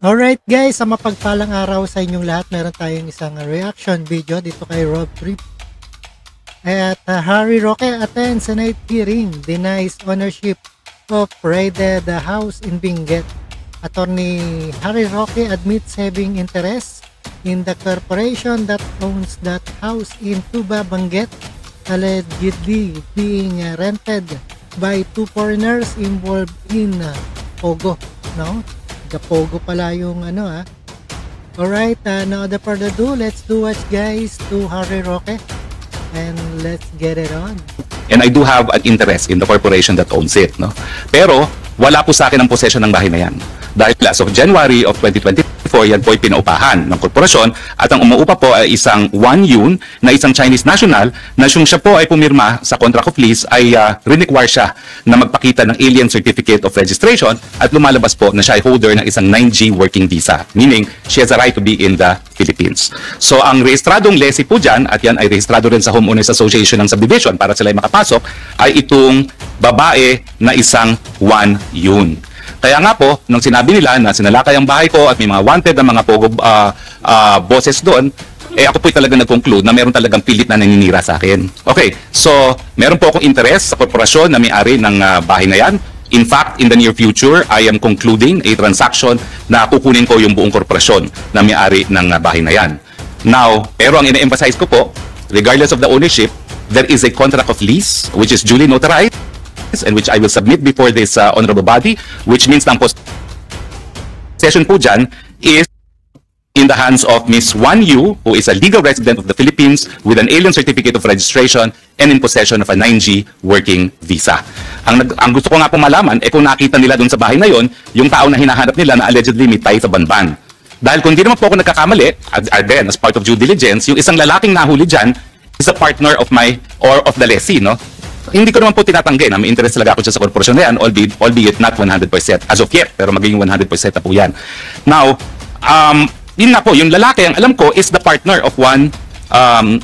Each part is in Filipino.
Alright guys, sa mapagpalang araw sa inyong lahat, meron tayong isang reaction video dito kay Rob Trip. At Harry Roque attends Senate hearing, denies ownership of raided house in Benguet. Attorney Harry Roque admits having interest in the corporation that owns that house in Tuba, Benguet, allegedly being rented by two foreigners involved in Pogo, no? Pogo pala yung ano Alright, no other further ado, let's do watch guys to Harry Roque and let's get it on. And I do have an interest in the corporation that owns it, no? Pero wala po sa akin ang possession ng bahay na yan. Dahil as of January of 2024, yan po ay pinaupahan ng korporasyon at ang umuupa po ay isang Wang Yun na isang Chinese national na siya po ay pumirma sa contract of lease ay require siya na magpakita ng Alien Certificate of Registration at lumalabas po na siya ay holder ng isang 9G working visa, meaning she has a right to be in the Philippines. So ang rehistradong lessee po dyan, at yan ay rehistrado rin sa Homeowners Association ng subdivision para sila ay makapasok, ay itong babae na isang Wang Yun. Kaya nga po, nung sinabi nila na sinalakay ang bahay ko at may mga wanted na mga Pogo bosses doon, ako po talaga nag-conclude na meron talagang pilit na naninira sa akin. Okay, so meron po akong interest sa korporasyon na may-ari ng bahay na yan. In fact, in the near future, I am concluding a transaction na kukunin ko yung buong korporasyon na may-ari ng bahay na yan. Now, pero ang ina-emphasize ko po, regardless of the ownership, there is a contract of lease which is duly notarized and which I will submit before this honorable body, which means na ang possession po dyan is in the hands of Ms. Wang Yu, who is a legal resident of the Philippines with an Alien Certificate of Registration and in possession of a 9G working visa. Ang gusto ko nga po malaman, kung nakita nila doon sa bahay na yon, yung tao na hinahanap nila na allegedly may tie sa Banban. Dahil kung di naman po ako nagkakamali, again, as part of due diligence, yung isang lalaking nahuli dyan is a partner of of the lessee, no? Hindi ko naman po tinatanggi na may interest talaga ako dyan sa korporasyon na yan, albeit not 100% as of yet, pero magiging 100% na po yan. Now, yun na po, yung lalaki, ang alam ko is the partner of Wang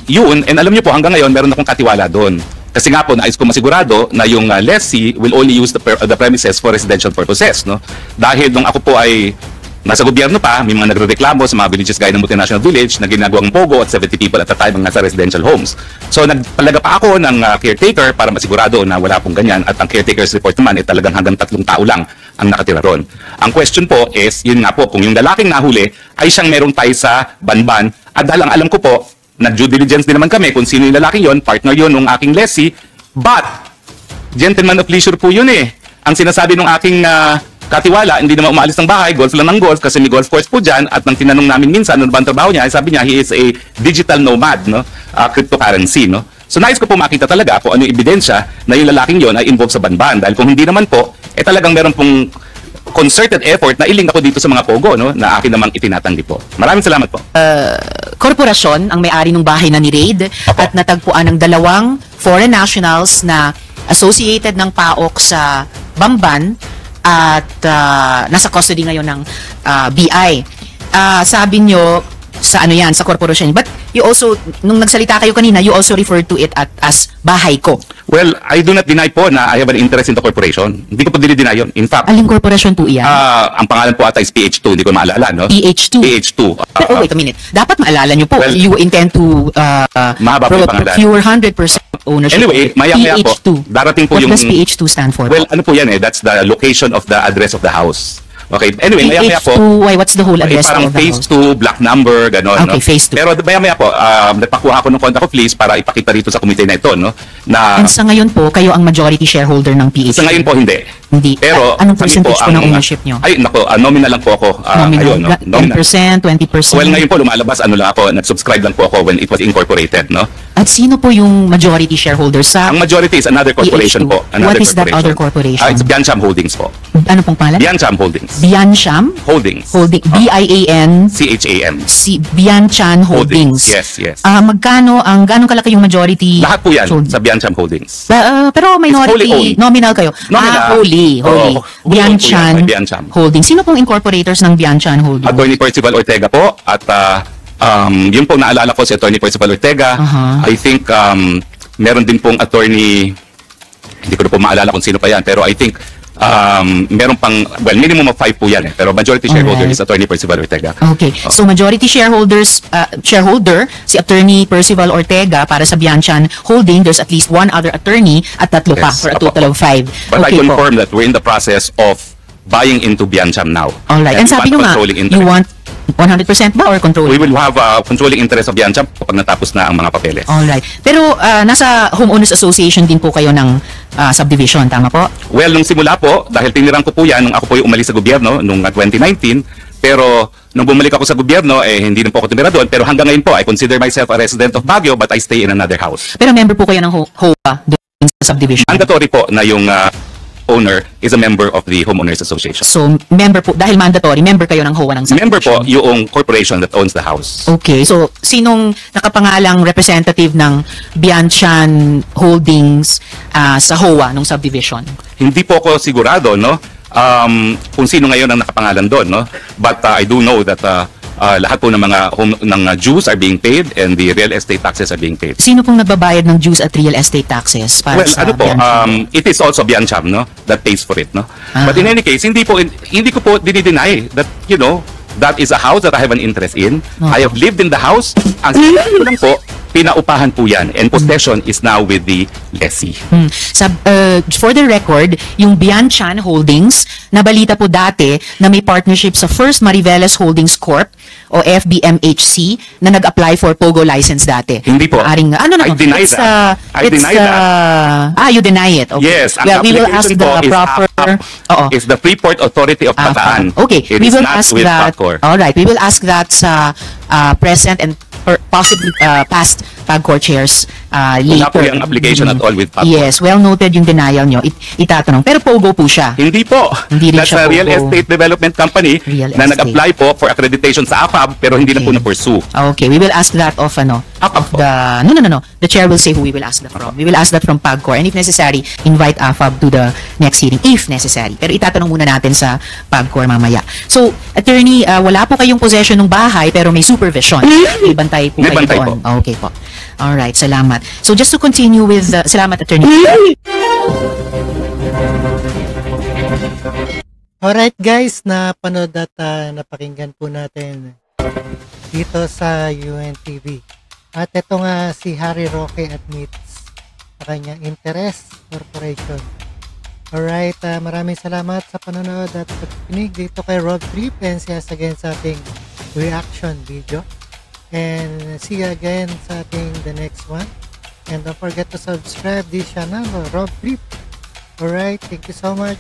Yun, and alam niyo po, hanggang ngayon, meron akong katiwala doon. Kasi nga po, nais ko masigurado na yung lessee will only use the premises for residential purposes, no? Dahil nung ako po ay nasa gobyerno pa, may mga nagrereklamo sa mga villages gaya ng Multinational Village na ginagawang Pogo at 70 people at a time ang nasa residential homes. So nagpalaga pa ako ng caretaker para masigurado na wala pong ganyan, at ang caretaker's report naman ay talagang hanggang 3 tao lang ang nakatira ron. Ang question po is, yun nga po, kung yung lalaking nahuli ay siyang merong tie sa Banban, at dahil ang alam ko po, nag-due diligence din naman kami kung sino yung lalaking yon, partner yon ng aking lessee, but gentleman of leisure po yun eh. Ang sinasabi ng aking katiwala, hindi naman umaalis ng bahay, golf lang ng golf kasi may golf course po dyan, at nang tinanong namin minsan ano ba ang trabaho niya, sabi niya he is a digital nomad, no? Cryptocurrency, no? So nais ko po makita talaga kung ano yung ebidensya na yung lalaking yon ay involved sa Banban, dahil kung hindi naman po, talagang meron pong concerted effort na iling ako dito sa mga Pogo, no? Na akin namang itinatanggi po. Maraming salamat po. Korporasyon ang may-ari ng bahay na ni-raid at natagpuan ng 2 foreign nationals na associated ng PAOK sa Bamban at nasa custody ngayon ng BI. Sabi nyo sa ano yan, sa korporasyon. But you also, nung nagsalita kayo kanina, you also referred to it as bahay ko. Well, I do not deny po na I have an interest in the corporation. Hindi ko po dinideny yun. In fact, aling korporasyon po iyan? Ang pangalan po ata is PH2, hindi ko maalala, no? PH2? PH2. Pero wait a minute, dapat maalala nyo po, well, you intend to procure 100% ownership. Anyway, maya-maya po, darating po yung... What does PH2 stand for? Well, ano po yan eh, that's the location of the address of the house. Okay, anyway, maya-maya po. Why, what's the whole address parang of the phase house? 2, black number, gano'n. Okay, no? phase 2. Pero maya-maya po, nagpakuha ko ng contract of lease para ipakita rito sa komite na ito, no? Na, and sa ngayon po, kayo ang majority shareholder ng PH2? Sa ngayon po, hindi. Hindi. Pero, anong percentage po ng ownership nyo? Ay, nako, nominal lang po ako. Nominal, ayun, no? Nominal. 10%, 20%? Well, ngayon po lumalabas, ano lang ako, nag-subscribe lang po ako when it was incorporated, no? At sino po yung majority shareholder sa... Ang majority is another corporation PH2. po. What is that other corporation? It's Biancham Holdings po. Ano pong pangalan? Biancham Holdings. Biancham? Holdings. B-I-A-N? C-H-A-M. Bianchan Holdings. Yes, yes. Gano'ng kalaki yung majority? Lahat po yan sa Biancham Holdings. Pero minority, nominal kayo. Nominal. Wholly. Bianchan Holdings. Sino pong incorporators ng Bianchan Holdings? Attorney Percival Ortega po, at yun po naalala ko si Attorney Percival Ortega. I think meron din pong attorney, hindi ko na po maalala kung sino pa yan, pero I think meron pang, well, minimum of 5 po yan pero majority shareholder Alright. is Attorney Percival Ortega. Okay. So majority shareholder si Attorney Percival Ortega para sa Bianchan Holding. There's at least one other attorney at tatlo pa Yes, for a apo. total of 5. But I Okay po. confirm that we're in the process of buying into Biancham now. Alright. And we sabi nyo want nga, controlling you interest. want 100% ba or controlling? We will have controlling interest of Biancham kapag natapos na ang mga papeles. Alright. Pero nasa Homeowners Association din po kayo ng subdivision, tama po? Well, nung simula po, dahil tinirang ko po yan nung ako po yung umalis sa gobyerno nung 2019, pero nung bumalik ako sa gobyerno, hindi na po ako tumira doon. Pero hanggang ngayon po, I consider myself a resident of Baguio but I stay in another house. Pero member po kayo ng HOA doon sa subdivision. Mandatory po na yung owner is a member of the Homeowners Association. So, member po, dahil mandatory, member kayo ng HOA ng subdivision. Member po yung corporation that owns the house. Okay, so sinong nakapangalang representative ng Bianchan Holdings sa HOA ng subdivision? Hindi po ako sigurado, no? Kung sino ngayon ang nakapangalan doon, no? But I do know that lahat po ng mga dues are being paid and the real estate taxes are being paid. Sino pong nagbabayad ng dues at real estate taxes para Well, sa ano po, Bianchan? it is also Biancham, no? That pays for it, no? But in any case, hindi ko po dinideny that, that is a house that I have an interest in. I have lived in the house. Ang sinabi ko lang po, pinaupahan po yan and possession is now with the lessee. For the record, yung Bianchan Holdings, nabalita po dati na may partnership sa First Mariveles Holdings Corp o FBMHC na nag-apply for POGO license dati. Hindi po. I deny that. I deny that. You deny it. Okay. Yes, ang Well, we will ask application po the is proper... Oo. is the Freeport Authority of Bataan. Okay, It we is will not ask with that. PAGCOR. All right, we will ask that sa present and possibly past PAGCOR chairs Wala po later. yung application at all with PAGCOR. Yes, well noted yung denial nyo. Itatanong. Pero POGO po siya. Hindi po. Hindi rin That's siya a real POGO. estate development company Real na estate. nag-apply po for accreditation sa AFAB pero hindi na po Okay. na-pursue. Okay, we will ask that of AFAB po. No. The chair will say who we will ask that from. We will ask that from PAGCOR and if necessary, invite AFAB to the next hearing if necessary. Pero itatanong muna natin sa PAGCOR mamaya. So, attorney, wala po kayong possession ng bahay pero may supervision. May bantay po May kayo bantay doon. po. Okay po. Alright, salamat. So, just to continue with, salamat attorney. Alright guys, napanood at napakinggan po natin dito sa UNTV. At ito nga si Harry Roque admits sa kanyang Interest Corporation. Alright, maraming salamat sa panonood at pagkikinig dito kay Rob Trip and siya again sa ating reaction video. And see you again sa ating the next one. And don't forget to subscribe this channel, Rob Trip. Alright, thank you so much.